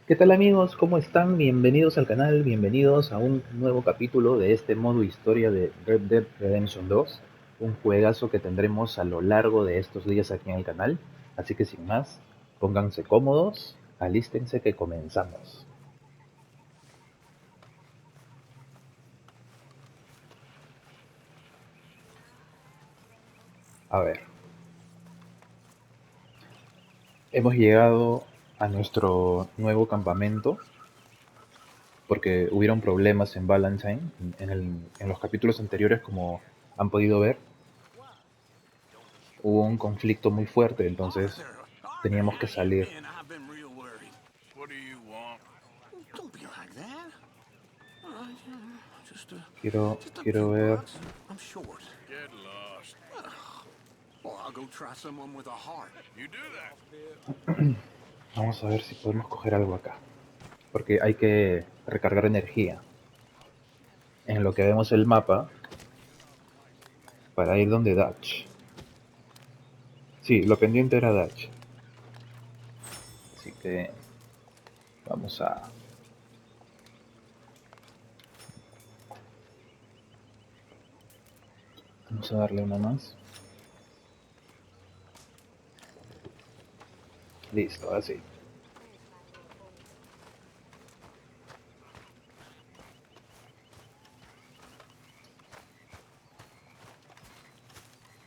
¿Qué tal amigos? ¿Cómo están? Bienvenidos al canal, bienvenidos a un nuevo capítulo de este modo historia de Red Dead Redemption 2, un juegazo que tendremos a lo largo de estos días aquí en el canal. Así que sin más, pónganse cómodos, alístense que comenzamos. A ver, hemos llegado a nuestro nuevo campamento porque hubieron problemas en Valentine, en los capítulos anteriores, como han podido ver, hubo un conflicto muy fuerte, entonces Arthur! Arthur, teníamos how que you salir. been? I've been real worried. What do you want? Don't be like that. Just a, just a Quiero few ver. bucks. I'm short. Get lost. Well, I'll go try someone with a heart. You do that. Vamos a ver si podemos coger algo acá. Porque hay que recargar energía. En lo que vemos el mapa. Para ir donde Dutch. Sí, lo pendiente era Dutch. Así que vamos a... Vamos a darle una más. Listo, así.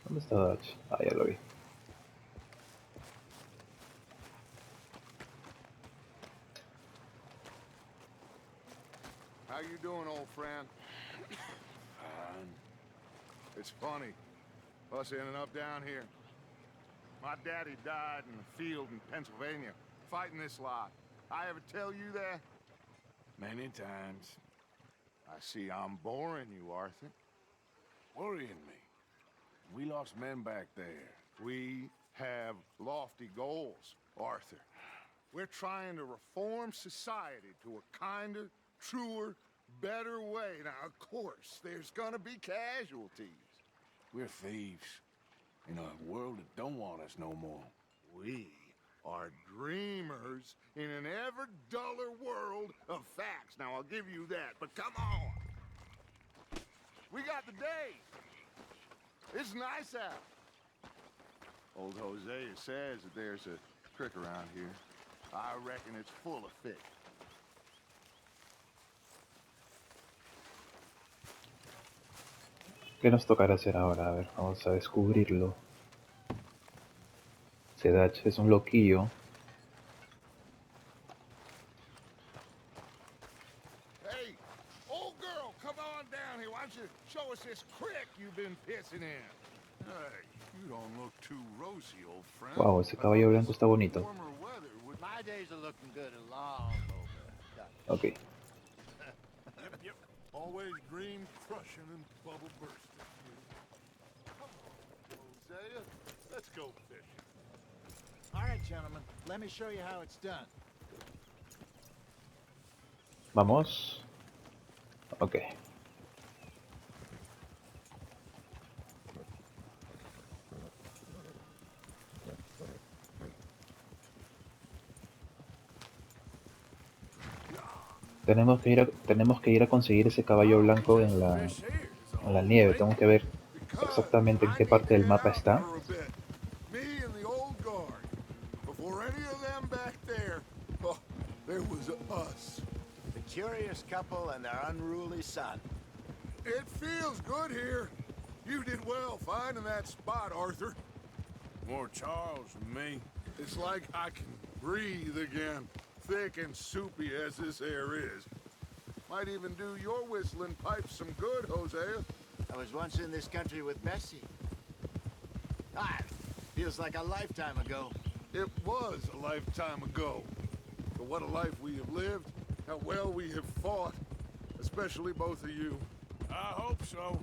¿Dónde está Dutch? Ah, ya lo vi. How you doing, old friend? It's funny, us ending up down here. My daddy died in the field in Pennsylvania, fighting this lot. I ever tell you that? Many times. I see I'm boring you, Arthur. Worrying me. We lost men back there. We have lofty goals, Arthur. We're trying to reform society to a kinder, truer, better way. Now, of course, there's gonna be casualties. We're thieves. In a world that don't want us no more. We are dreamers in an ever duller world of facts. Now, I'll give you that, but come on. We got the day. It's nice out. Old Hosea says that there's a trick around here. I reckon it's full of fish. ¿Qué nos tocará hacer ahora? A ver, vamos a descubrirlo. Ese Dutch es un loquillo. Hey, old girl, come on down here. Why don't you show us this crick you've been pissing in? Hey, you don't look too rosy, old friend. Wow, ese caballo blanco está bonito. Warmer weather would... My days are looking good and long over. Ok. Yep. Always dream crushing and bubble bursting. Come on, Hosea. Let's go fishing. All right, gentlemen, let me show you how it's done. Vamos. Ok. Tenemos que ir a conseguir ese caballo blanco en la nieve. Tenemos que ver exactamente en qué parte del mapa está. Me and the old guard. Before any of them back there, oh, there was us. The curious couple and their unruly son. It feels good here. You did well finding that spot, Arthur. More Charles than me. It's like I can breathe again, thick and soupy as this air is. Might even do your whistling pipes some good, Hosea. I was once in this country with Bessie. Ah, feels like a lifetime ago. It was a lifetime ago. But what a life we have lived, how well we have fought, especially both of you. I hope so.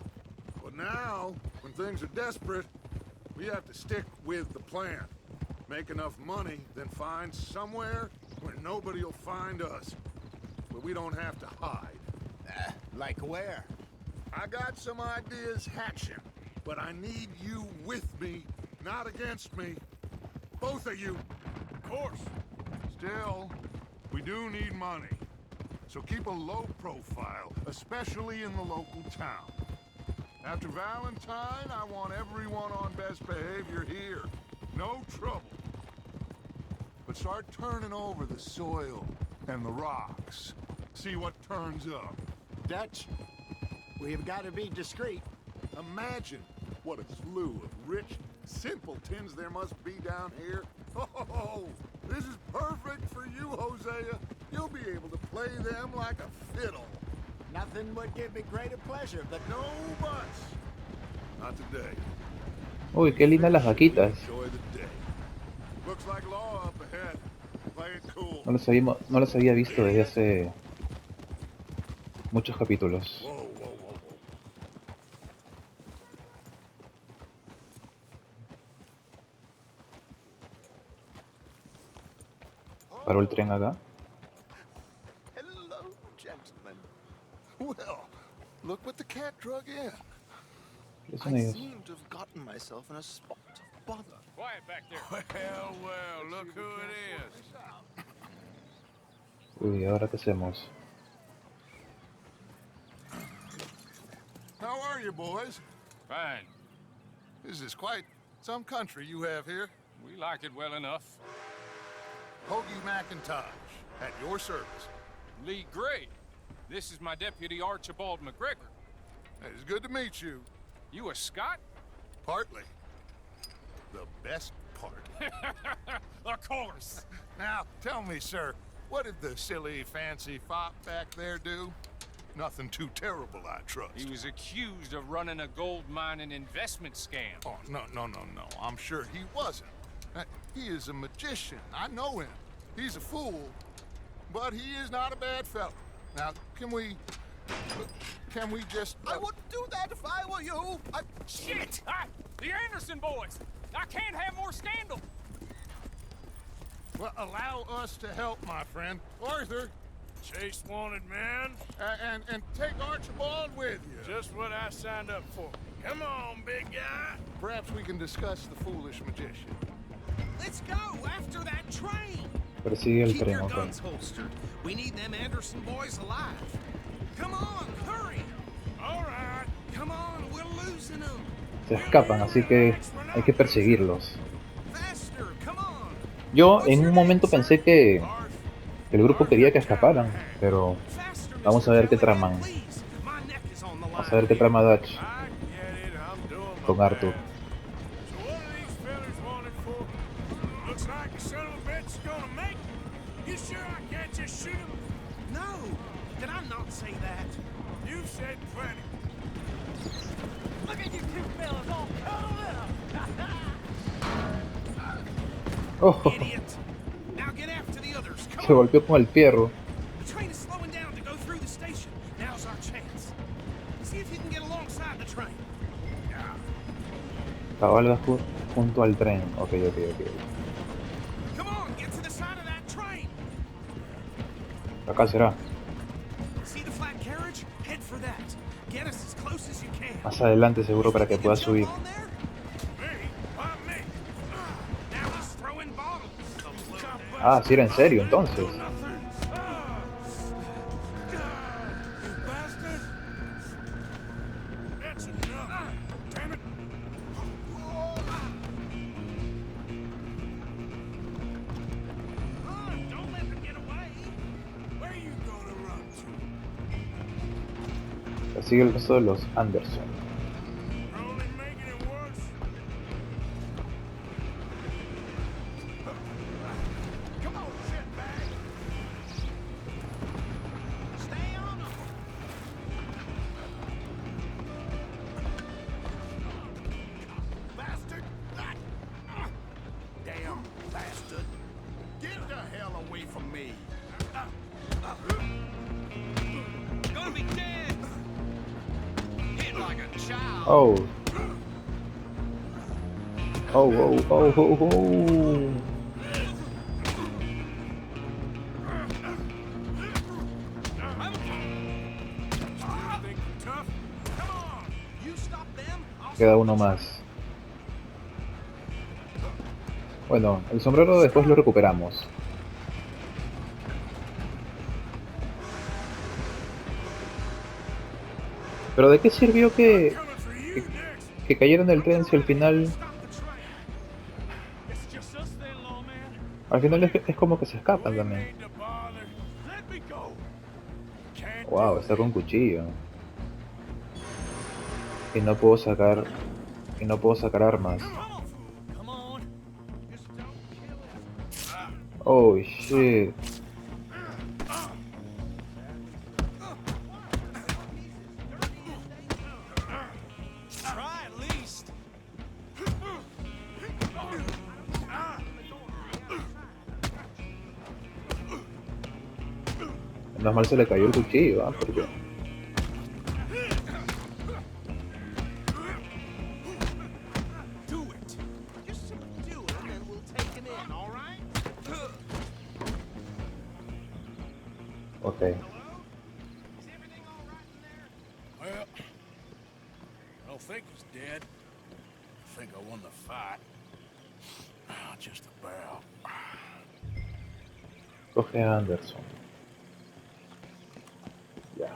But now, when things are desperate, we have to stick with the plan. Make enough money, then find somewhere where nobody will find us. Where we don't have to hide. Like where? I got some ideas hatching, but I need you with me, not against me. Both of you. Of course. Still, we do need money. So keep a low profile, especially in the local town. After Valentine, I want everyone on best behavior here. No trouble. But start turning over the soil and the rocks. See what turns up. Dutch, we've got to be discreet. Imagine what a slew of rich simpletons there must be down here. Oh, this is perfect for you, Hosea. You'll be able to play them like a fiddle. Nothing would give me greater pleasure, but No buts. Not today. Uy, qué lindas las vaquitas. Enjoy the day. Looks like law up ahead. Play it cool. No las había visto desde hace muchos capítulos. Whoa, whoa, whoa, whoa. Paró el tren acá. Hello, gentlemen. Well, look what the cat drug in. ¿Qué son I ellos? seem to have gotten myself in a spot of bother. Quiet back there. Well, look who it is. Uy, ¿ahora qué hacemos? How are you, boys? Fine. This is quite some country you have here. We like it well enough. Hoagie McIntosh, at your service. Lee Gray. This is my deputy Archibald McGregor. It's good to meet you. You a Scot? Partly. The best part. Of course. Now, tell me, sir, what did the silly, fancy fop back there do? Nothing too terrible, I trust. He was accused of running a gold mining investment scam. Oh, no. I'm sure he wasn't. He is a magician. I know him. He's a fool, but he is not a bad fellow. Now, can we just... I wouldn't do that if I were you. Shit! The Anderson boys! I can't have more scandal! Well, allow us to help, my friend. Arthur, Chase wanted man. and take Archibald with you. Just what I signed up for. Come on, big guy. Perhaps we can discuss the foolish magician. Let's go after that train. Persigue el Keep tren, your ok. guns holstered. We need them Anderson boys alive. Come on, hurry. All right. Come on, we're losing them. Se escapan, así que hay que perseguirlos. Faster, come on. Yo en un momento pensé que el grupo quería que escaparan, pero Faster, vamos a Mr. ver qué Kelly, traman. please. My neck is on the line. Vamos a ver qué trama Dutch I get it. I'm doing my con Arthur. best. So what are these fellas wanted for? Looks like the son of a bitch is gonna make it. You sure I can't just shoot him? No, did I not say that? You said plenty. Look at you two fellas all cuddled up. Oh, Idiot. Now get after the others. se Come on. golpeó con el fierro. The train is slowing down to go through the station. Now's our chance. See if you can get alongside the train. Cabalga junto al tren. Ok. Come on, get to the side of that train. Acá será. See the flat carriage? Head for that. Get us as close as you can. Más adelante seguro para que You can pueda jump subir. on there? Me? Why me? Now he's throwing bottles. Ah, sí era en serio entonces. You bastard! That's enough. Damn it. Don't let them get away. Where you gonna run to? Persigue el resto de los Anderson. You're only making it worse. Come on, shitbag. Stay on them. Bastard! Damn bastard! Get the hell away from me! Gonna be dead. Hit like a child. Oh. Oh. Think you're tough? Come on! You stop them. I'll Queda uno más. Bueno, el sombrero después lo recuperamos. Pero ¿de qué sirvió Coming for you que, next. que cayeron del tren si It's just us then, lawman. al final es como que se escapan We también? need to bother. Let me go. Can't Wow, do está it. con cuchillo. Y no puedo sacar, y no puedo sacar armas. Come on, fool. Come on. Just don't kill him. Oh shit. Try at least. Menos mal se le cayó el cuchillo, ¿ah? Porque Do it. Just do it, and we'll take him in, all right? okay. Is everything all right in there? Well, I don't think he's dead. I think I won the fight. Just about. Coge a Anderson. Ya.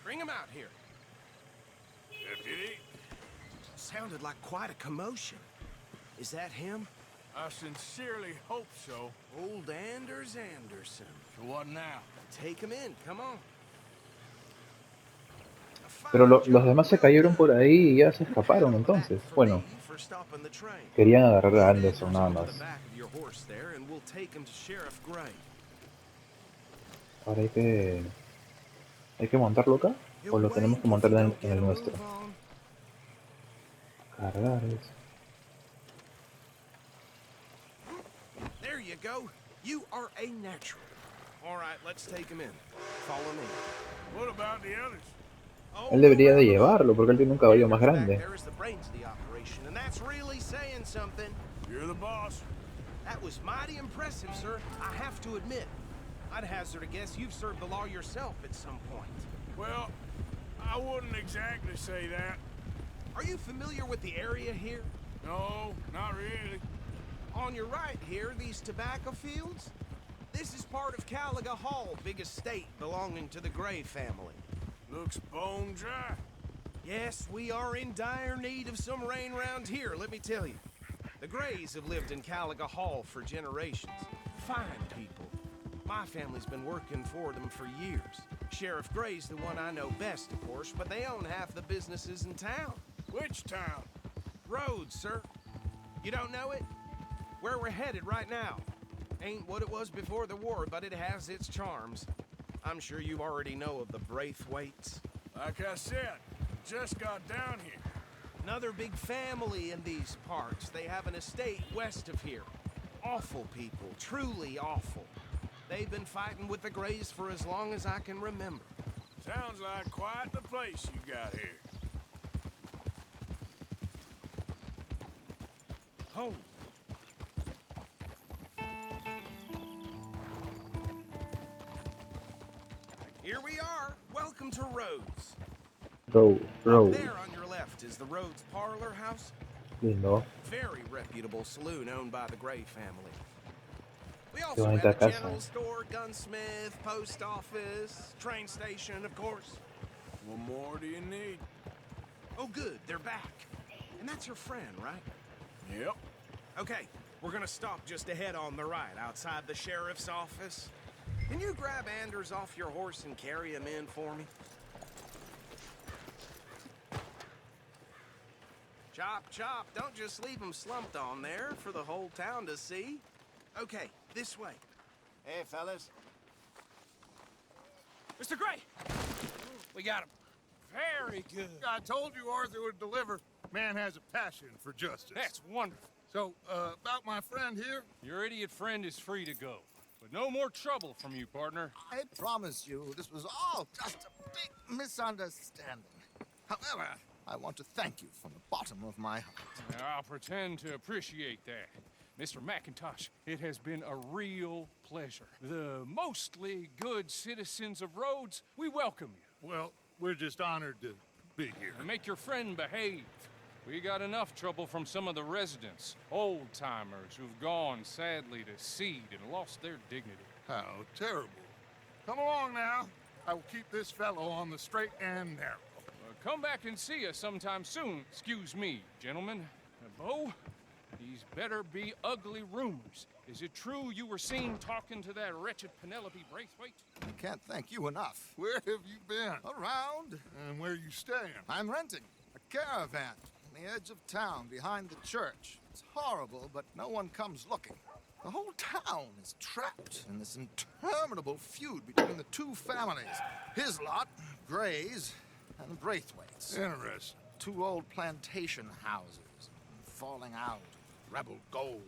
Bring him out here. Deputy, Sounded like quite a commotion. Is that him? I sincerely hope so. Old Anders Anderson. So what now? Take him in, come on. A fine Pero los job, demás se well cayeron done. por ahí y ya se Hell escaparon of a bat entonces. for Bueno, me for stopping the train. querían agarrar a Load Anderson Anders nada onto más. the back of your horse there, and we'll take him to Sheriff Gray. Ahora hay que montarlo acá He'll o lo tenemos wink que if montar you en don't get el a nuestro. move on. Cargar eso. There you go. You are a natural. All right, let's take him in. Follow me. What about the others? Oh, Él debería de round 'em up. llevarlo porque él tiene un caballo más Anders back grande. there is the brains of the operation, and that's really saying something. You're the boss. That was mighty impressive, sir. I have to admit. I'd hazard a guess you've served the law yourself at some point. Well, I wouldn't exactly say that. Are you familiar with the area here? No, not really. On your right here, these tobacco fields? This is part of Caliga Hall, big estate belonging to the Gray family. Looks bone dry. Yes, we are in dire need of some rain round here, let me tell you. The Grays have lived in Caliga Hall for generations. Fine people. My family's been working for them for years. Sheriff Gray's the one I know best, of course, but they own half the businesses in town. Which town? Rhodes, sir. You don't know it? Where we're headed right now. Ain't what it was before the war, but it has its charms. I'm sure you already know of the Braithwaites. Like I said, just got down here. Another big family in these parts. They have an estate west of here. Awful people, truly awful. They've been fighting with the Grays for as long as I can remember. Sounds like quite the place you got here. Home. Here we are. Welcome to Rhodes. Row. Up there on your left is the Rhodes Parlor House. Lindo. Very reputable saloon owned by the Gray family. We Qué also bonita have a casa. general store, gunsmith, post office, train station, of course. What more do you need? Oh, good, they're back. And that's your friend, right? Yep. Okay, we're gonna stop just ahead on the right, outside the sheriff's office. Can you grab Anders off your horse and carry him in for me? Chop, chop, don't just leave him slumped on there for the whole town to see. Okay, this way. Hey, fellas. Mr. Gray! We got him. Very good. I told you Arthur would deliver. Man has a passion for justice. That's wonderful. So, about my friend here, Your idiot friend is free to go. But no more trouble from you, partner. I promise you this was all just a big misunderstanding. However, I want to thank you from the bottom of my heart. Now, I'll pretend to appreciate that. Mr. McIntosh, it has been a real pleasure. The mostly good citizens of Rhodes, we welcome you. Well, we're just honored to be here. And make your friend behave. We got enough trouble from some of the residents, old-timers who've gone, sadly, to seed and lost their dignity. How terrible. Come along now. I will keep this fellow on the straight and narrow. Come back and see us sometime soon. Excuse me, gentlemen. Bo, these better be ugly rumors. Is it true you were seen talking to that wretched Penelope Braithwaite? I can't thank you enough. Where have you been? Around. And where you staying? I'm renting a caravan on the edge of town behind the church. It's horrible, but no one comes looking. The whole town is trapped in this interminable feud between the two families. His lot, Gray's, and Braithwaite's. Interesting. Two old plantation houses, falling out, rebel gold,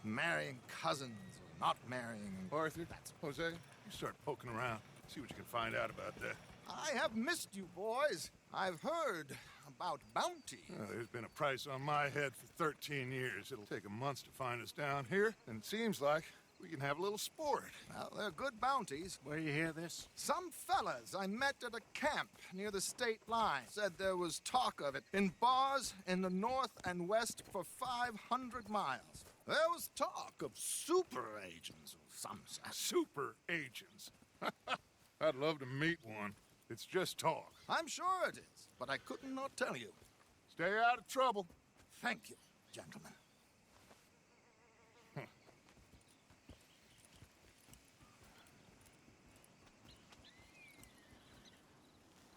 marrying cousins or not marrying. Arthur, Jose, you start poking around. See what you can find out about that. I have missed you, boys. I've heard about bounty. There's been a price on my head for 13 years. It'll take a month to find us down here, and it seems like we can have a little sport. Well, they're good bounties. Where you hear this? Some fellas I met at a camp near the state line said there was talk of it in bars in the north and west for 500 miles. There was talk of super agents or some such. Super agents. I'd love to meet one. It's just talk. I'm sure it is, but I couldn't not tell you. Stay out of trouble. Thank you, gentlemen.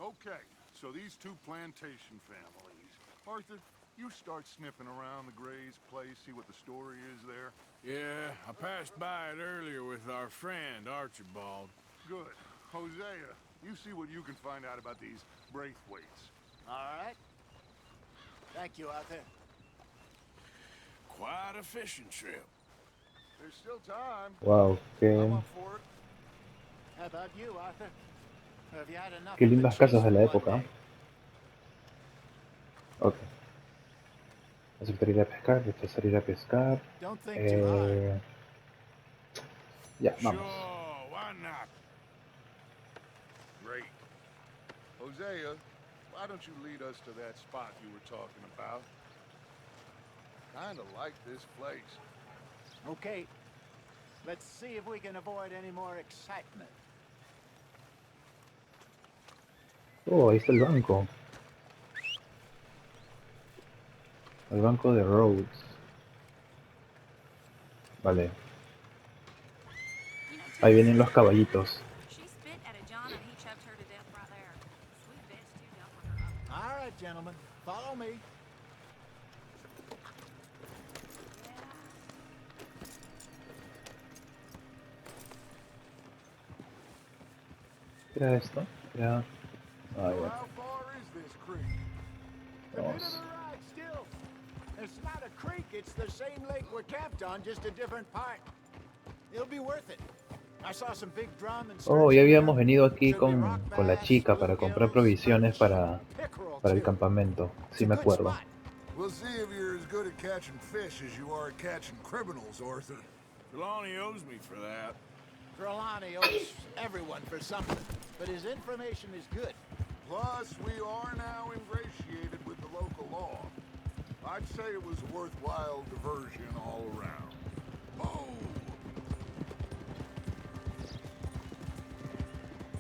Okay, so these two plantation families. Arthur, you start sniffing around the Gray's place, see what the story is there. Yeah, I passed by it earlier with our friend, Archibald. Good. Hosea, you see what you can find out about these Braithwaites. All right. Thank you, Arthur. Quite a fishing trip. There's still time. Wow, I'm up for it. How about you, Arthur? Have you had enough qué of the lindas chase casas de la for one época. day? Ok. Aceptar ir a pescar, rechazar ir a pescar. Don't think too hard. Ya, vamos. Sure, why not? Great. Hosea, why don't you lead us to that spot you were talking about? Kinda like this place. Okay. Let's see if we can avoid any more excitement. Oh, ahí está el banco. El banco de Rhodes. Vale. Ahí vienen los caballitos. She spit at a John and he choked her to death right there. Sweet bitch too dealt with her up. All right, gentlemen. Follow me. ¿Qué era esto? Era... Ah, So ya. how far is this creek? The bit Vamos. of the ride still. It's not a creek. It's the same lake we're camped on, just a different part. It'll be worth it. I saw some big drum and Oh, ya habíamos venido aquí con la chica para comprar provisiones para el campamento. Sí me acuerdo. We'll see if you're as good at catching fish as you are at catching criminals, Arthur. Trelawney owes me for that. Trelawney owes everyone for something, but his information is good. Plus, we are now ingratiated with the local law. I'd say it was a worthwhile diversion all around. Oh!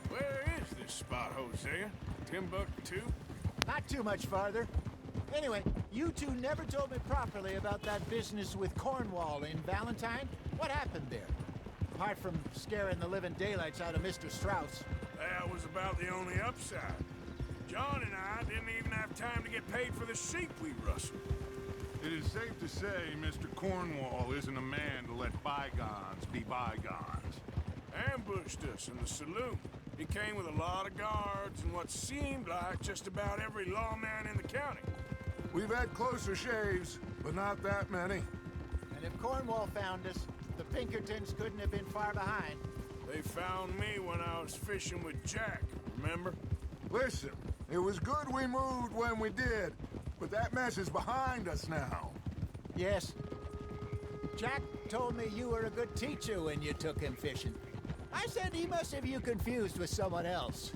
Where is this spot, Hosea? Timbuktu? Not too much farther. Anyway, you two never told me properly about that business with Cornwall in Valentine. What happened there? Apart from scaring the living daylights out of Mr. Strauss. That was about the only upside. John and I didn't even have time to get paid for the sheep we rustled. It is safe to say Mr. Cornwall isn't a man to let bygones be bygones. Ambushed us in the saloon. He came with a lot of guards and what seemed like just about every lawman in the county. We've had closer shaves, but not that many. And if Cornwall found us, the Pinkertons couldn't have been far behind. They found me when I was fishing with Jack, remember? Listen, it was good we moved when we did, but that mess is behind us now. Yes. Jack told me you were a good teacher when you took him fishing. I said he must have you confused with someone else.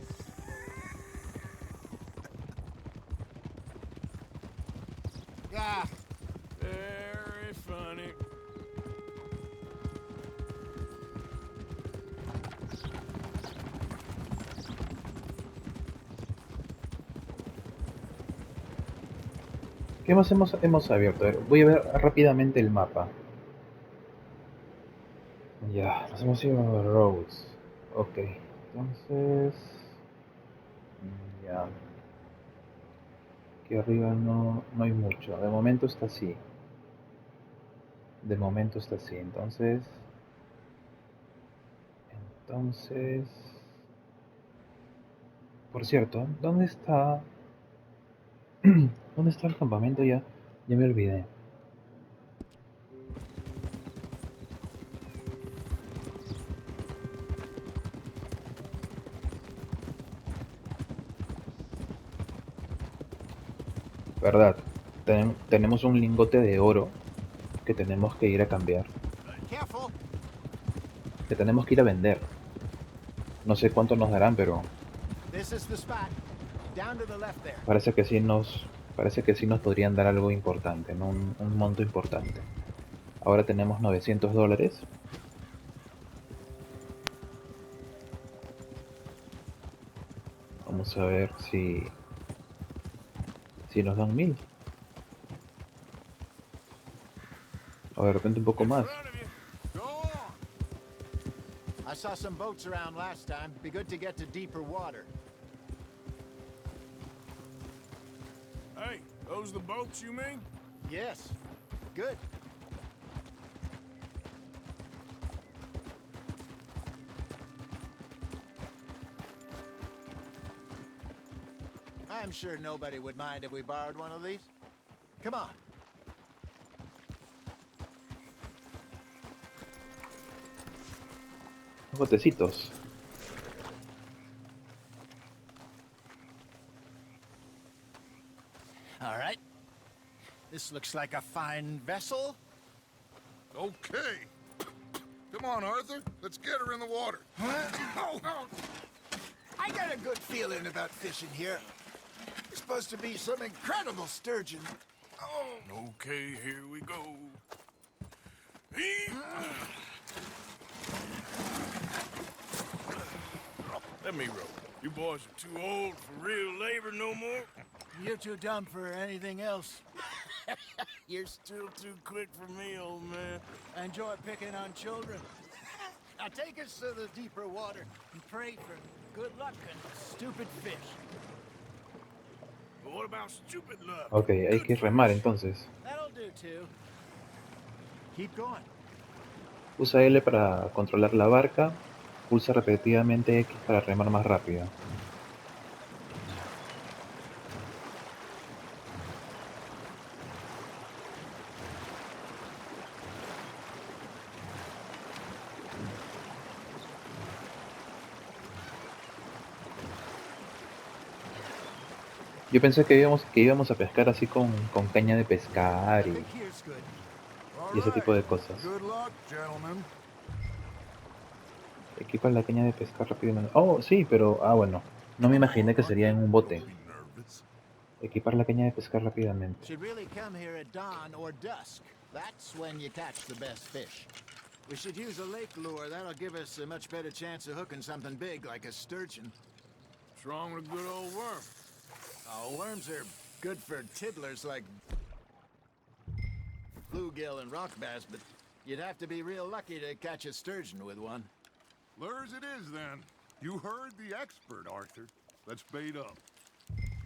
Ah, very funny. ¿Qué más hemos abierto? A ver, voy a ver rápidamente el mapa. Ya, nos hemos ido a Roads. Ok, entonces... Ya. Aquí arriba no hay mucho. De momento está así. De momento está así. Entonces... Por cierto, ¿dónde está... ¿Dónde está el campamento ya? Ya me olvidé. ¿Verdad? Tenemos un lingote de oro que tenemos que ir a cambiar. Careful. Que tenemos que ir a vender. No sé cuánto nos darán, pero This is the spot. Down to the left there. parece que sí nos podrían dar algo importante, ¿no? Un monto importante. Ahora tenemos $900. Vamos a ver si nos dan 1000. O de repente un poco In más. front of you. Go on. I saw some boats around last time. Be good to get to deeper water. Hey, those the boats you mean? Yes. Good. I'm sure nobody would mind if we borrowed one of these. Come on. Botecitos. All right. This looks like a fine vessel. Okay. Come on, Arthur. Let's get her in the water. Oh, I got a good feeling about fishing here. It's supposed to be some incredible sturgeon. Oh, Okay, here we go. Let me row. You boys are too old for real labor no more. you're too dumb for anything else. You're still too quick for me, old man. I enjoy picking on children. Now take us to the deeper water and pray for good luck and stupid fish. But what about stupid luck? Ok, hay que remar entonces. That'll do too. Keep going. Usa L para controlar la barca. Pulsa repetidamente X para remar más rápido. Yo pensé que íbamos a pescar así con caña de pescar I think here's good. y ese tipo de cosas. Good luck, gentlemen. Equipa la caña de pescar rápidamente. Oh, sí, pero... Ah, bueno. No me imaginé que sería en un bote. Don't be nervous. Equipar la caña de pescar rápidamente. Should really come here at dawn or dusk. That's when you catch the best fish. We should use a lake lure. That'll give us a much better chance of hooking something big like a sturgeon. What's wrong with a good old worm? Oh, worms are good for tiddlers like bluegill and rock bass, but you'd have to be real lucky to catch a sturgeon with one. Lures it is, then. You heard the expert, Arthur. Let's bait up.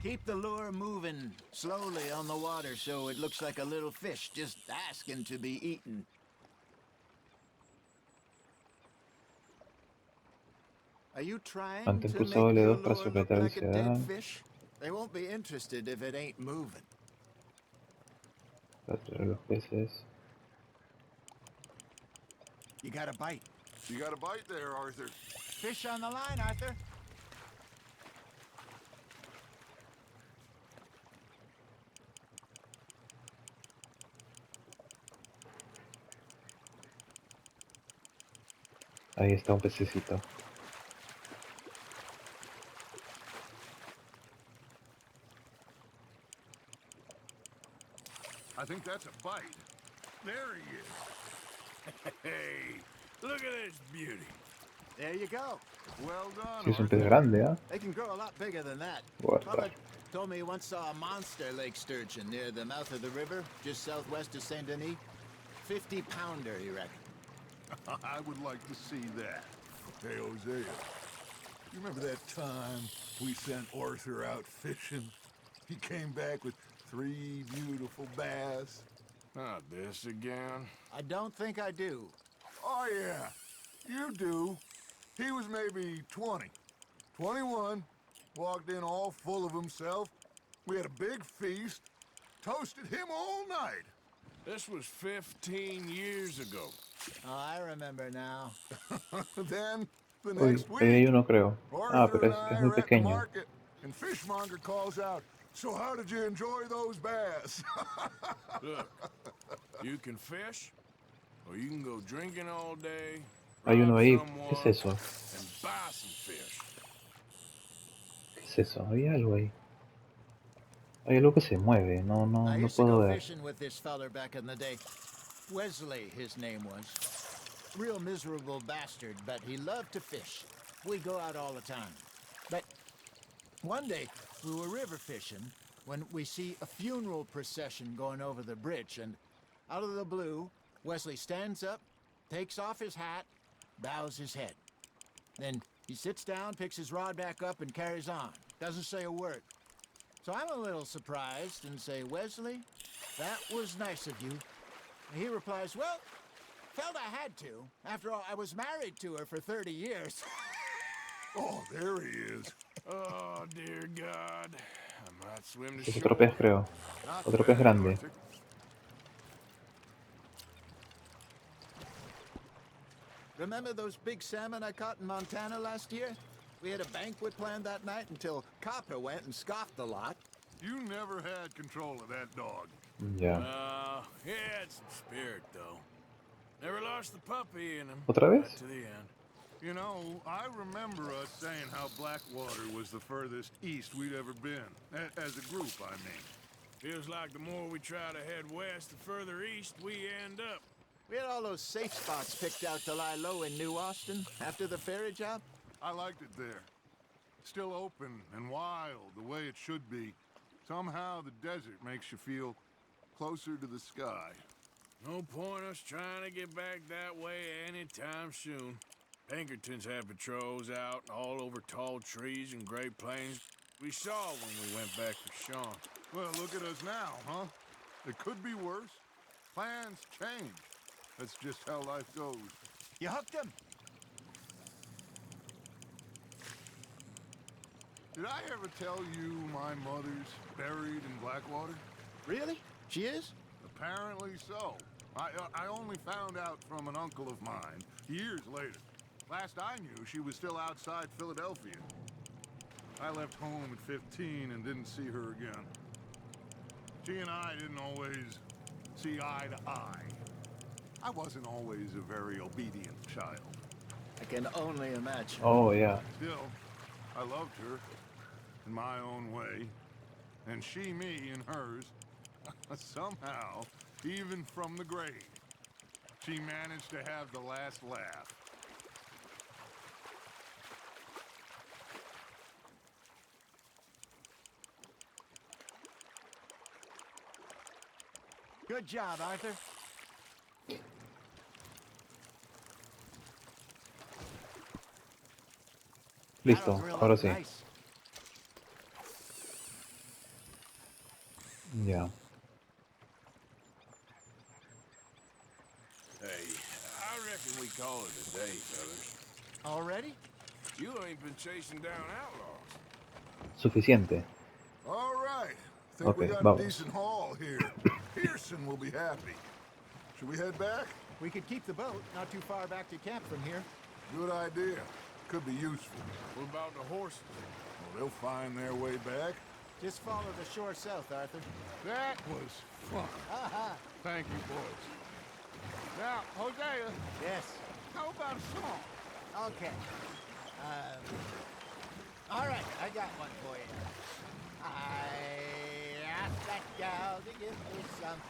Keep the lure moving slowly on the water so it looks like a little fish just asking to be eaten. Are you trying Mantén to pulsado make your L2 para lure look sujetar el like a dead sedán. fish? They won't be interested if it ain't moving. Para atraer los peces. You got a bite. You got a bite there, Arthur. Fish on the line, Arthur. Ahí está un pececito. I think that's a bite. There he is. Hey, look at this beauty. There you go. Well done, Sí, es un pez Arthur. grande, ¿ah? They can grow a lot bigger than that. What the- Mama told me he once saw a monster lake sturgeon near the mouth of the river, just southwest of Saint Denis. 50-pounder, he reckoned. I would like to see that. Hey, Hosea. You remember that time we sent Arthur out fishing? He came back with 3 beautiful bass. Not this again. I don't think I do. Oh, yeah. You do. He was maybe 20. 21. Walked in all full of himself. We had a big feast. Toasted him all night. This was 15 years ago. Oh, I remember now. Then, the Uy, next ahí hay week, uno creo. Ah, Arthur pero and I es muy are at the pequeño. market, and Fishmonger calls out, "So how did you enjoy those bass?" Look, you can fish, or you can go drinking all day, Hay uno rob ahí. someone, ¿Qué es eso? and buy some fish. ¿Qué es eso? Hay algo ahí. Hay algo que se mueve. No, I no used to puedo go ver. fishing with this feller back in the day. Wesley, his name was. Real miserable bastard, but he loved to fish. We go out all the time. But one day, we were river fishing when we see a funeral procession going over the bridge, and out of the blue, Wesley stands up, takes off his hat, bows his head. Then he sits down, picks his rod back up, and carries on. Doesn't say a word. So I'm a little surprised and say, "Wesley, that was nice of you." And he replies, "Well, felt I had to. After all, I was married to her for 30 years. Oh, there he is. Oh, dear God. I might swim to Es shore. otro pez, creo. Not Otro pez bad, grande. Arthur. Remember those big salmon I caught in Montana last year? We had a banquet planned that night until Copper went and scoffed the lot. You never had control of that dog. Ya. He had some spirit, though. Never lost the puppy in him. ¿Otra vez? Right to the end. You know, I remember us saying how Blackwater was the furthest east we'd ever been. As a group, I mean. Feels like the more we try to head west, the further east we end up. We had all those safe spots picked out to lie low in New Austin after the ferry job. I liked it there. Still open and wild, the way it should be. Somehow the desert makes you feel closer to the sky. No point us trying to get back that way anytime soon. Pinkertons had patrols out all over tall trees and Great Plains. We saw when we went back for Sean. Well, look at us now, huh? It could be worse. Plans change. That's just how life goes. You hooked him? Did I ever tell you my mother's buried in Blackwater? Really? She is? Apparently so. I only found out from an uncle of mine years later. Last I knew, she was still outside Philadelphia. I left home at 15 and didn't see her again. She and I didn't always see eye to eye. I wasn't always a very obedient child. I can only imagine. Oh, ya. Still, I loved her in my own way, and she me in hers. Somehow, even from the grave, she managed to have the last laugh. Good job, Arthur. Listo, That was real ahora sí. nice. Ya. Hey, I reckon we call it a day, fellas. Already? You ain't been chasing down outlaws. Suficiente. All right. Think we Okay, got vamos. a decent haul here. Pearson will be happy. Should we head back? We could keep the boat not too far back to camp from here. Good idea. Could be useful. What about the horses? Well, they'll find their way back. Just follow the shore south, Arthur. That was fun. Thank you, boys. Now, Hosea, Yes. how about a song? Okay. All right, I got one for you. I asked that gal to give me some.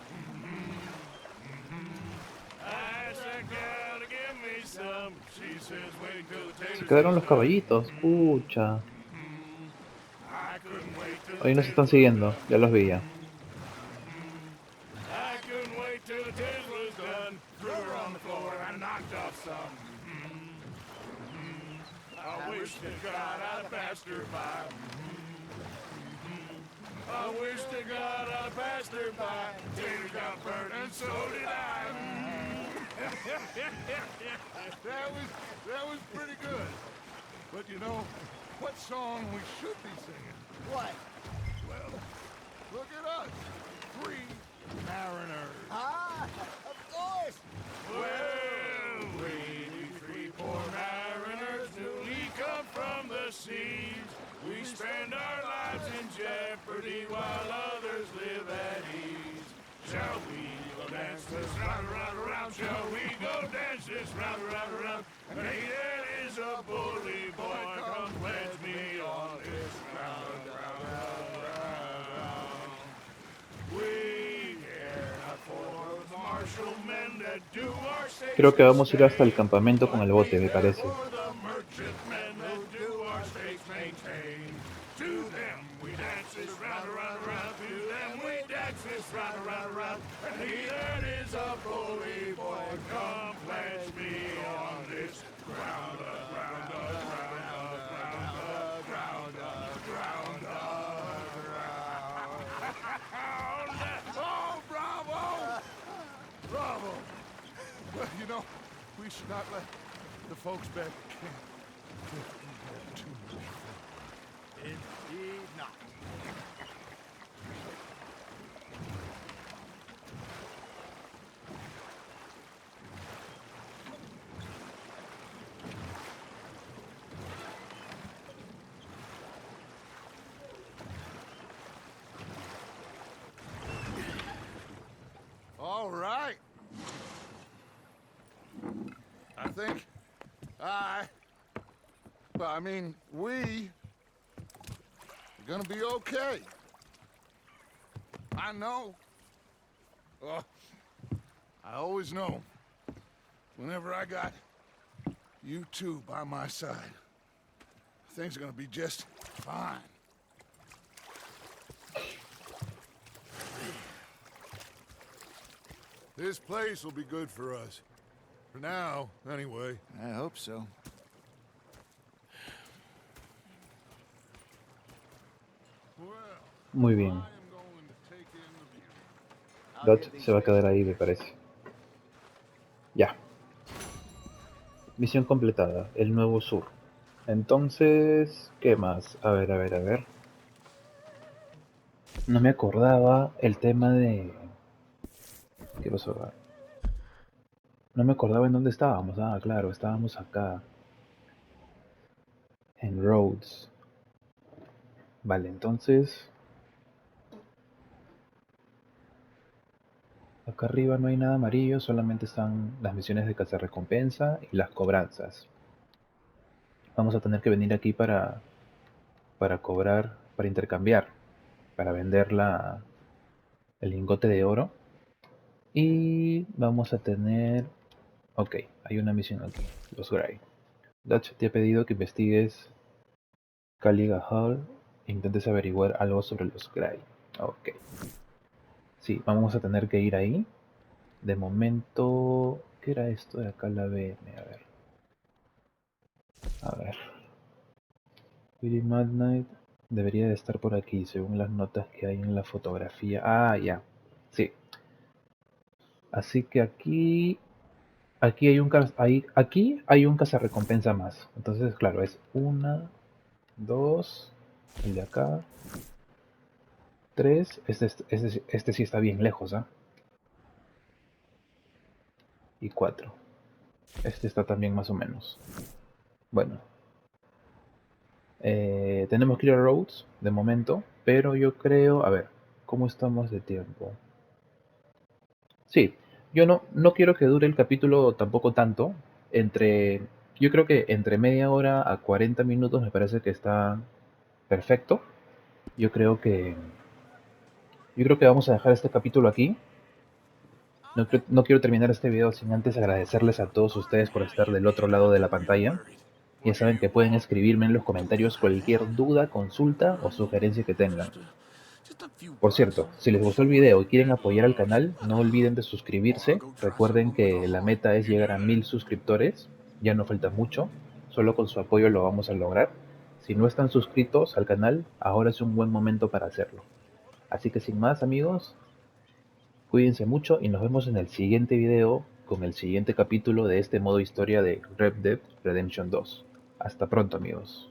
Ask that gal to give me some. She says wait till the Se taters quedaron los taste done. caballitos. Pucha. I couldn't wait till the Ahí nos taters están was siguiendo. done. Ya los vi ya. I couldn't wait till the taters was done. Threw her on the floor and I knocked off some. I wish to God I'd passed her by. I wish to God I passed her by. Tater got burnt and so did I. That was pretty good. But you know, what song we should be singing? What? Well, look at us. 3 mariners. Ah, of course. Well, we three poor mariners newly come from the seas. We spend our lives in jeopardy while others live at ease. Shall we go dance this round, round, round? Shall we go dance this round, round, round? And hey, there is a bully boy, come pledge me on this round, round, round, round. We care not for the martial men that do our states. Creo que vamos a ir hasta el campamento con el bote, me parece. For the merchantmen that do our states maintain. To them we dance this round, round, round. To them we dance this round, round, round. And he that is a bully boy, come pledge me on this ground, ground, ground, ground, ground, ground, ground. Oh, bravo! Bravo! Well, you know, we should not let the folks back at camp get too much fun. Indeed not. All right. I think we are gonna be okay. I know. Oh, I always know. Whenever I got you two by my side, things are gonna be just fine. This place will be good for us. For now, anyway. I hope so. Well, Muy I bien. am going to take in the view. Dot se va a quedar ahí, me parece. Ya. Misión completada. El nuevo sur. Entonces, ¿qué más? A ver, a ver, a ver. No me acordaba el tema de... ¿Qué pasó? No me acordaba en dónde estábamos. Ah, claro, estábamos acá. En Rhodes. Vale, entonces... Acá arriba no hay nada amarillo, solamente están las misiones de cazarrecompensa y las cobranzas. Vamos a tener que venir aquí para cobrar, para intercambiar, para vender el lingote de oro. Y vamos a tener... Ok, hay una misión aquí, los Gray. Dutch te ha pedido que investigues Caliga Hall e intentes averiguar algo sobre los Gray. Ok. Sí, vamos a tener que ir ahí. De momento... ¿Qué era esto de acá? La BM, a ver. A ver. Willy Midnight debería de estar por aquí, según las notas que hay en la fotografía. Ah, ya. Sí. Así que aquí hay un cazarrecompensa más. Entonces, claro, es 1, 2, el de acá, 3. Este sí está bien lejos, ¿ah? Y 4. Este está también más o menos. Bueno. Tenemos Clear Roads de momento, pero yo creo... A ver, ¿cómo estamos de tiempo? Sí, yo no quiero que dure el capítulo tampoco tanto. Yo creo que entre media hora a 40 minutos me parece que está perfecto. Yo creo Yo creo que vamos a dejar este capítulo aquí. No quiero terminar este video sin antes agradecerles a todos ustedes por estar del otro lado de la pantalla. Ya saben que pueden escribirme en los comentarios cualquier duda, consulta o sugerencia que tengan. Por cierto, si les gustó el video y quieren apoyar al canal, no olviden de suscribirse. Recuerden que la meta es llegar a 1000 suscriptores. Ya no falta mucho, solo con su apoyo lo vamos a lograr. Si no están suscritos al canal, ahora es un buen momento para hacerlo. Así que sin más, amigos, cuídense mucho y nos vemos en el siguiente video con el siguiente capítulo de este modo historia de Red Dead Redemption 2. Hasta pronto, amigos.